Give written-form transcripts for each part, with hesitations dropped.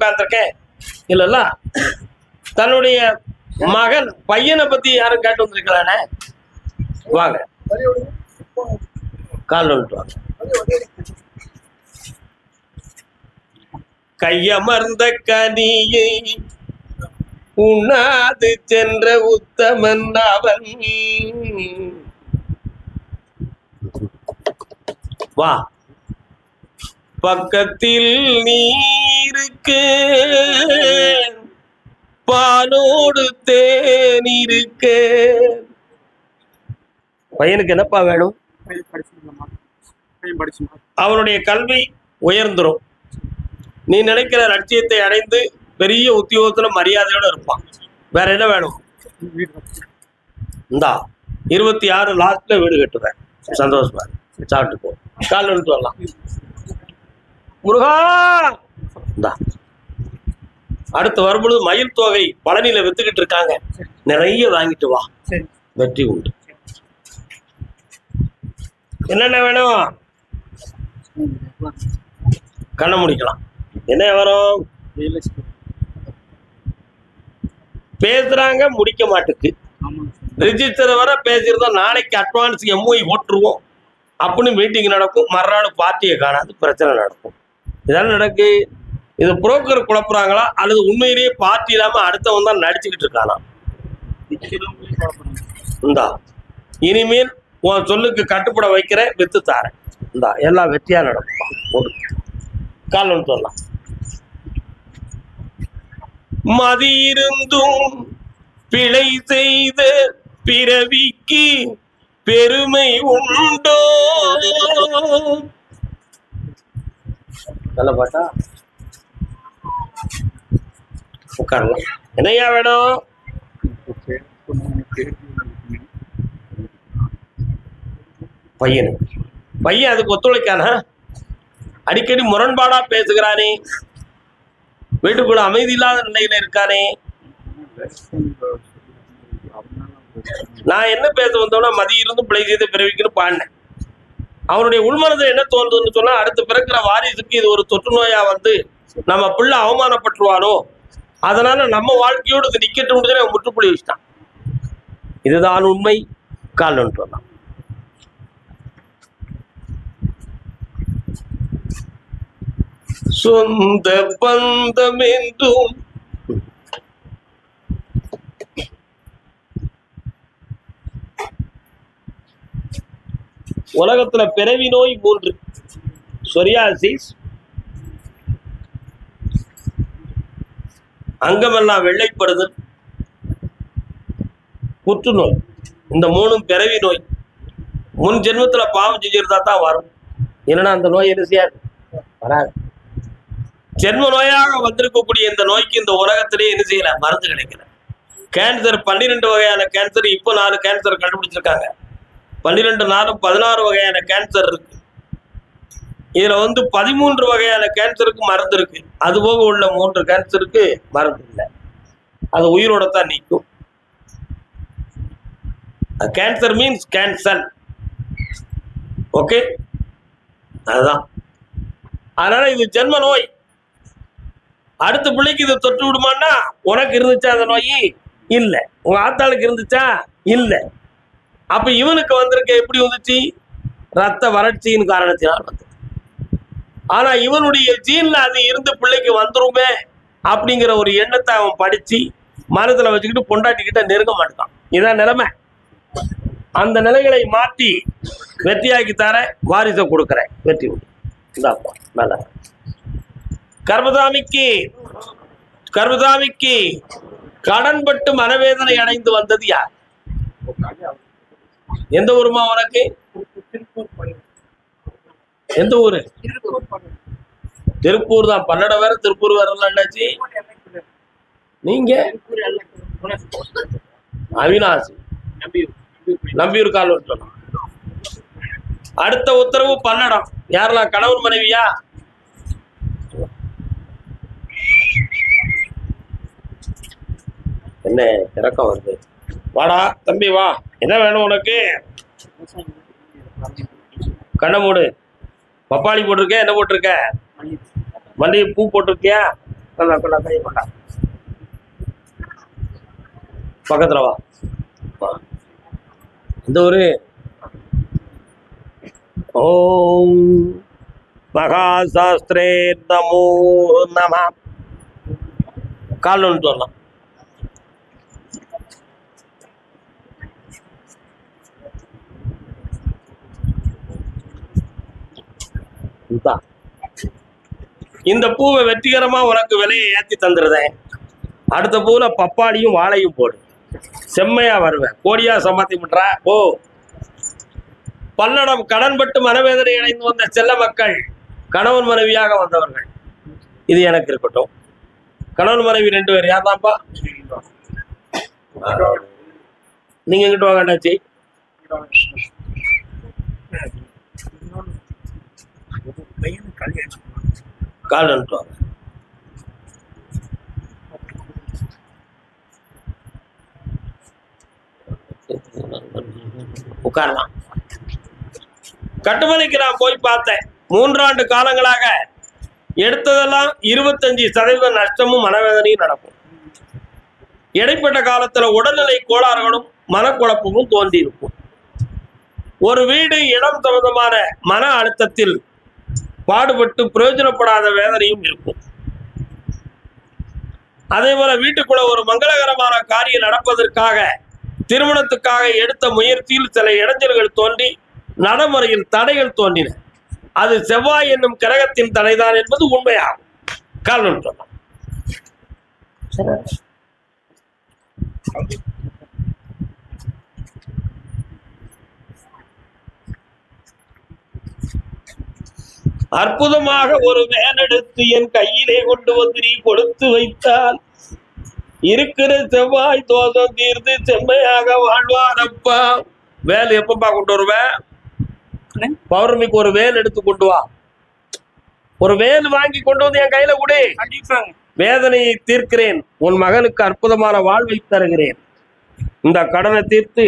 உட்கார்ந்துருக்கேன் இல்லல்ல. தன்னுடைய மகன் பையனை பத்தி யாரும் கேட்டு வந்திருக்கலானே? வாங்க கால் வந்துட்டு வாங்க. கையமர்ந்த கனியை உண்ணாது சென்ற உத்தமன் அவன். வா பக்கத்தில் நீருக்கு பாலோடு தேன் இருக்கு. பையனுக்கு என்னப்பா வேணும்? அவனுடைய கல்வி உயர்ந்துரும். நீ நினைக்கிற லட்சியத்தை அடைந்து பெரிய உத்தியோகத்துல மரியாதையோட இருப்பான். வேற என்ன வேணும்? இந்தா 26 லாஸ்ட்ல வீடு கட்டுவேன். சந்தோஷமா சாப்பிட்டு போ. கால் வந்துட்டு வரலாம். முருகா இந்தா. அடுத்து வரும்பொழுது மயில் தொகை பழனியில வித்துக்கிட்டு இருக்காங்க. நிறைய வாங்கிட்டு வா, வெற்றி உண்டு. என்னென்ன வேணும்? கண்ணை முடிக்கலாம். என்ன வரும்? பேசுறாங்க முடிக்க மாட்டுக்கு. ரிஜிஸ்டர் வர பேசிருந்தா நாளைக்கு அட்வான்ஸ் எம்ஓஇ போட்டுருவோம் அப்படின்னு மீட்டிங் நடக்கும். மறுநாள் பார்ட்டியை காணாது, பிரச்சனை நடக்கும். இதெல்லாம் நடக்கு. இது புரோக்கர் குழப்புறாங்களா அல்லது உண்மையிலேயே பார்ட்டி இல்லாம அடுத்தவன் தான் நடிச்சுக்கிட்டு இருக்கானா? இந்தா இனிமேல் உன் சொல்லுக்கு கட்டுப்பட வைக்கிற, வித்து தாரேன். இந்தா எல்லாம் வெற்றியா நடக்கும். ஒரு கால் ஒன்று சொல்லலாம். மதி இருந்தும் பிழை செய்த பிறவிக்கு பெருமை உண்டோ? நல்ல பாட்டா. உட்காரலாம். என்னையா வேணும்? பையனுக்கு. பையன் அதுக்கு ஒத்துழைக்கானா? அடிக்கடி முரண்பாடா பேசுகிறானே, வீட்டுக்குள்ள அமைதி இல்லாத நிலையில இருக்கானே. நான் என்ன பேச வந்தோம்னா மதி இருந்து பிழை செய்து பிறவிக்குன்னு பாடினேன். அவனுடைய உள்மனதில் என்ன தோன்றுதுன்னு சொன்னா, அடுத்து பிறக்கிற வாரிசுக்கு இது ஒரு தொற்று நோயா வந்து நம்ம பிள்ளை அவமானப்பட்டுருவானோ, அதனால நம்ம வாழ்க்கையோடு இது நிக்கட்டும் முற்றுப்புள்ளி வச்சுட்டான். இதுதான் உண்மை. கால் ஒன்று வரலாம். சொந்த பந்தம் என்றும் உலகத்துல பிறவி நோய் 3: சொரியாசிஸ், அங்கமெல்லாம் வெள்ளைப்படுதல், புற்றுநோய். இந்த 3ம் பிறவி நோய். முன் ஜென்மத்துல பாவம் செஞ்சிருந்தா தான் வரும். என்னன்னா அந்த நோய் என்ன வராது. ஜென்ம நோயாக வந்திருக்கக்கூடிய இந்த நோய்க்கு இந்த உலகத்திலேயே என்ன செய்யல, மருந்து கிடைக்கல. கேன்சர் 12 வகையான கேன்சர், இப்போ 4 கேன்சர் கண்டுபிடிச்சிருக்காங்க. 12 4 16 வகையான கேன்சர் இருக்கு. இதுல 13 வகையான கேன்சருக்கு மருந்து இருக்கு. அது போக உள்ள 3 கேன்சருக்கு மருந்து இல்லை. அது உயிரோட தான் நீக்கும். Cancer means cancer. ஓகே, அதுதான். அதனால இது ஜென்ம நோய். அடுத்த பிள்ளைக்கு இது தொற்று விடுமான்னா, உனக்கு இருந்துச்சா அந்த நோய்? இல்லை. உங்க ஆத்தாளுக்கு இருந்துச்சா? இல்லை. அப்ப இவனுக்கு வந்திருக்க எப்படி வந்துச்சு? ரத்த வறட்சியின் காரணத்தினால் வந்து. ஆனா இவனுடைய ஜீன்ல அது இருந்து பிள்ளைக்கு வந்துருமே அப்படிங்கிற ஒரு எண்ணத்தை அவன் படிச்சு மனத்துல வச்சுக்கிட்டு பொண்டாட்டிக்கிட்ட நெருங்க மாட்டான். இதான் நிலைமை. அந்த நிலைகளை மாற்றி வெற்றியாக்கி தர வாரிசை கொடுக்குறேன். வெற்றி உண்டு. இந்தாப்பா மேல. கர்மசாமிக்கு கடன்பட்டு மனவேதனை அடைந்து வந்தது யார்? எந்த ஊருமா உனக்கு? எந்த ஊரு? திருப்பூர் தான். பல்லட வேற திருப்பூர் வேற என்னாச்சு? நீங்க அவினாசி நம்பியூர் கால் விட்டணும். அடுத்த உத்தரவு பல்லடம். யாரெல்லாம் கணவன் மனைவியா? என்ன இறக்கம் வருது? வாடா தம்பி வா. என்ன வேணும் உனக்கு? கண்ணை மூடு. பப்பாளி போட்டிருக்க? என்ன போட்டிருக்க? மல்லிகை பூ போட்டிருக்கியா? கை கொண்டா பக்கத்துல வா. இந்த ஒரு ஓம் மகாசாஸ்திரே நமோ நம கால் ஒன்று வரலாம். இந்த பூவை வெற்றிகரமா உனக்கு விலையை ஏற்றி தந்துருதேன். அடுத்த பூல பப்பாளியும் வாழையும் போடு, செம்மையா வருவேன். கோடியா சம்பாத்தி விட்டுறா. ஓ பல்லடம் கடன்பட்டு மனவேதனை அடைந்து வந்த செல்ல மக்கள், கணவன் மனைவியாக வந்தவர்கள், இது எனக்கு இருக்கட்டும். கணவன் மனைவி 2 பேர் யார்தான்ப்பா? நீங்க எங்கிட்ட வாங்கட்டாச்சு. கால் அனுப்புவாங்க. உட்காரலாம். கட்டுமனைக்கு நான் போய் பார்த்தேன். 3 ஆண்டு காலங்களாக எடுத்ததெல்லாம் 25% நஷ்டமும் மனவேதனையும் நடக்கும். இடைப்பட்ட காலத்துல உடல்நிலை கோளாறுகளும் மனக்குழப்பமும் தோன்றி இருக்கும். ஒரு வீடு இடம் சம்பந்தமான மன அழுத்தத்தில் பாடுபட்டு பிரயோஜனப்படாத வேதனையும் இருக்கும். அதே போல வீட்டுக்குள்ள ஒரு மங்களகரமான காரியம் நடப்பதற்காக, திருமணத்துக்காக எடுத்த முயற்சியில் சில இடைஞ்சல்கள் தோன்றி நடைமுறையில் தடைகள் தோன்றின. அது செவ்வாய் என்னும் கிரகத்தின் தடைதான் என்பது உண்மையாகும். காரணம் சொல்லலாம். அற்புதமாக ஒரு வேலெடுத்து என் கையிலே கொண்டு வந்து நீ கொடுத்து வைத்தால் இருக்கிற செவ்வாய் தோஷம் தீர்ந்து செம்மையாக வாழ்வாரப்பா. வேல் எப்பப்பா கொண்டு வருவேன்? பௌர்ணமிக்கு ஒரு வேல் எடுத்து கொண்டு வா. ஒரு வேல் வாங்கி கொண்டு வந்து என் கையில கொடு. வேதனையை தீர்க்கிறேன், உன் மகனுக்கு அற்புதமான வாழ்வை தருகிறேன், இந்த கடனை தீர்த்து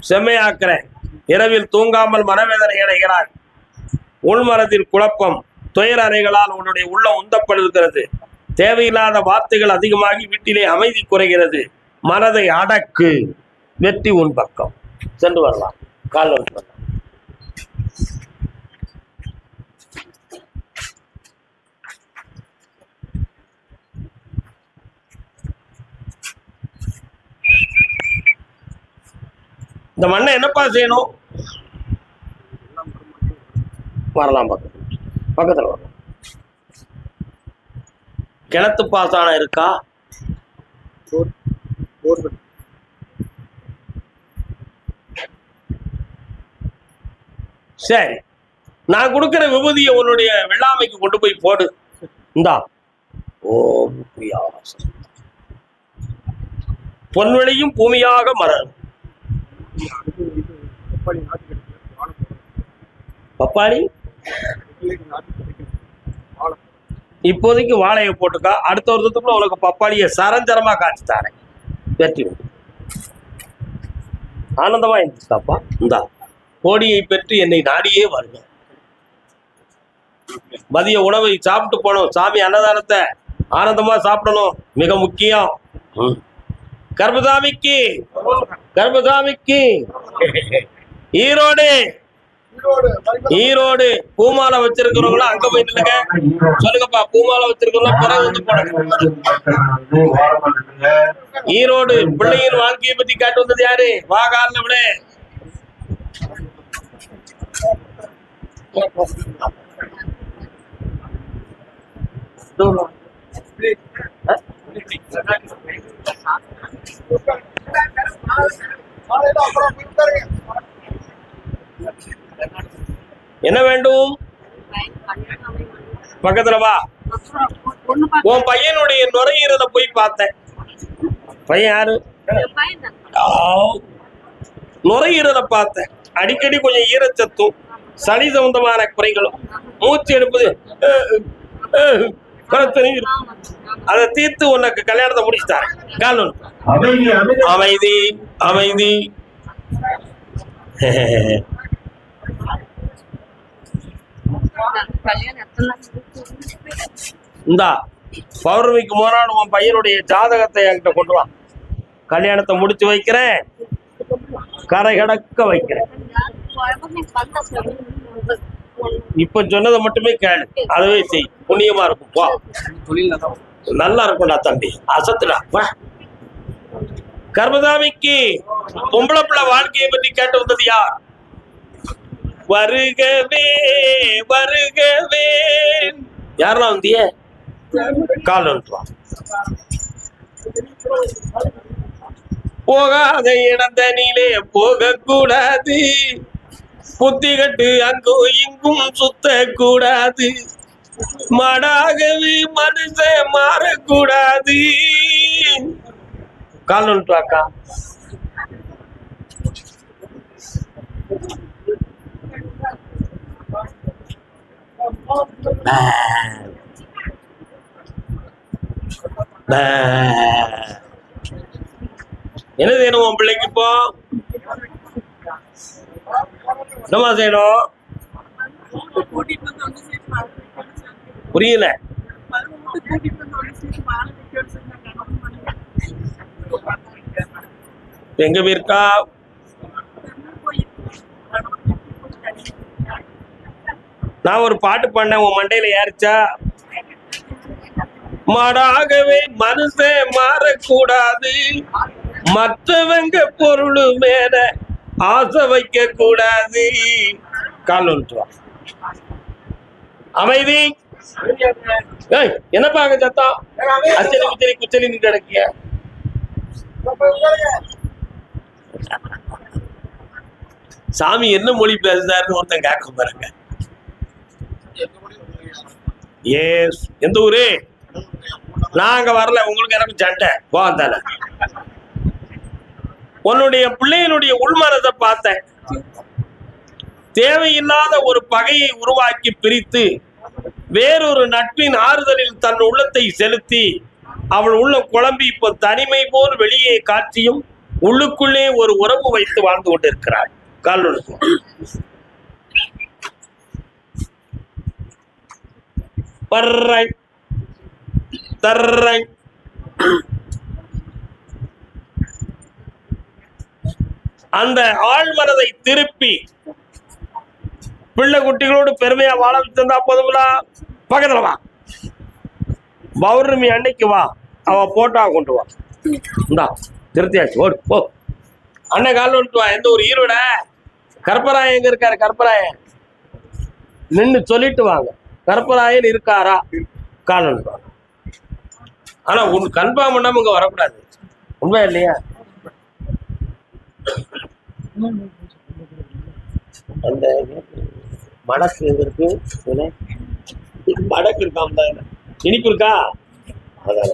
செம்மையாக்குறேன். இரவில் தூங்காமல் மனவேதனை அடைகிறாய். உள்மனதில் குழப்பம், துயர அறைகளால் உன்னுடைய உள்ளம் உந்தப்படுகிறது. தேவையில்லாத வார்த்தைகள் அதிகமாகி வீட்டிலே அமைதி குறைகிறது. மனதை அடக்கு, வெற்றி உன் பக்கம். சென்று வரலாம். கால் வரலாம். இந்த மண்ணை என்னப்பா செய்யணும்? வரலாம், பக்கத்துல வரலாம். கிணத்து பாசனம் இருக்கா? சரி, நான் கொடுக்கிற விபூதியை உன்னுடைய வெள்ளாமைக்கு கொண்டு போய் போடு. இந்தா. ஓம் பிரியாசம். பொன்வெளியும் பூமியாக மலரும். பப்பாளி இப்போதைக்கு வாழையை போட்டுக்கா. அடுத்த வருஷத்துக்குள்ள உனக்கு பப்பாளியை சரஞ்சரமா காய்ச்சி தாரேன். வெற்றி ஆனந்தமா இருந்துச்சாப்பா. இந்தா கோடியை பெற்று என்னை நாடியே வருங்க. மதிய உணவை சாப்பிட்டு போனோம். சாமி அன்னதானத்தை ஆனந்தமா சாப்பிடணும், மிக முக்கியம். கர்மசாமிக்கு கர்மசாமிக்கு ஈரோடு ஈரோடு பூமாலை வச்சிருக்கிறவங்களும் அங்க போய் நில்லுங்க. சொல்லுங்கப்பா, பூமாலை வச்சிருக்கவங்க பிறகு வந்து போடுங்க. ஈரோடு பிள்ளையின் வாழ்க்கையை பத்தி காட்டு வந்தது யாரு? வா காலில் விட. என்ன வேண்டும்? பக்கத்துல வா. உன் பையனுடைய நுரையீரலை போய் பார்த்தேன். பையன் யாரு? நுரையீரலை பார்த்தேன். அடிக்கடி கொஞ்சம் ஈரச்சத்தும் சளி சம்பந்தமான குறைகளும் மூச்சு எடுப்பது அதை தீர்த்து உனக்கு கல்யாணத்தை முடிச்சுட்டாரு. காலம் அமைதி அமைதி. இந்தா பௌர்ணமிக்கு மறுநாள் உன் பையனுடைய ஜாதகத்தை என்கிட்ட கொண்டு வா. கல்யாணத்தை முடிச்சு வைக்கிறேன், கரை கடக்க வைக்கிறேன். இப்ப சொன்னதை மட்டுமே கேளு, அதவே செய், புண்ணியமா இருக்கும். வா, நல்லா இருக்கும்டா தம்பி, அசத்துடா. வா. கர்மதாமிக்கு பொம்பளை பிள்ளை வாழ்க்கையை பற்றி கேட்டு வந்தது யார்? வருகவே வருகவே. யாரெல்லாம் வந்திய? கால் வந்துட்டு. போகாத இடந்தனிலே போக கூடாது, புத்தி கட்டு அங்கும் இங்கும் சுத்த கூடாது, மாடாகவே மனுஷன் மாறக்கூடாது. கால் வந்துட்டு அக்கா. என்ன செய்யணும் உன் பிள்ளைக்கு? இப்போ என்னமா செய்யணும்? புரியல. எங்க போயிருக்கா? நான் ஒரு பாட்டு பாடினேன், உன் மண்டையில ஏறிச்சா? மாடாகவே மனுஷன் மாறக்கூடாது, மற்றவங்க பொருள் மேல ஆசை வைக்க கூடாது. கால் வந்துட்டு. அமைதி. என்ன பாக்க சத்தம்? அச்சலி குச்சலி குச்சலி கிடக்கிய. சாமி என்ன மொழி பேசுறாருன்னு ஒருத்தன் கேட்க பாருங்க. ஏஸ், எந்த ஊரு? நாங்க வரல, உங்களுக்கு எனக்கு சண்டை. போந்தால உன்னுடைய பிள்ளையினுடைய உள்மனத்தை பார்த்தேன். தேவையில்லாத ஒரு பகையை உருவாக்கி பிரித்து வேறொரு நட்பின் ஆறுதலில் தன் உள்ளத்தை செலுத்தி அவள் உள்ள குழம்பி இப்போ தனிமை போல் வெளியே காட்சியும் உள்ளுக்குள்ளே ஒரு உறவு வைத்து வாழ்ந்து கொண்டிருக்கிறாள். கால் பர்ரை தர்ரை. அந்த ஆழ்மனதை திருப்பி பிள்ளை குட்டிகளோடு பெருமையா வாழ வச்சிருந்தா போதுங்களா? பக்கத்துல வா, பௌர்ணமி அன்னைக்கு வா, அவ போட்டா கொண்டு வா. இந்தா திருத்தியாச்சு, ஓடு போ. அண்ணன் கால் வந்துட்டு வா. எந்த ஒரு ஈரோட? கற்பராயன் எங்க இருக்காரு? கற்பராயன் நின்று சொல்லிட்டு வாங்க, கற்பராயன் இருக்காரா? கால் வந்துட்டு வாங்க. ஆனா உன் கன்ஃபார்ம் பண்ணாம இங்க வரக்கூடாது. உண்மை இல்லையா? அந்த மடக்கு எங்க இருக்கு? மடக்கு இருக்காம தான். இனிப்பு இருக்கா? அதான்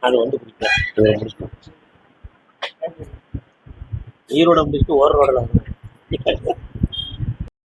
அது வந்து குடிக்கலாம். ஈரோட முடிச்சுட்டு ஒரு ரோட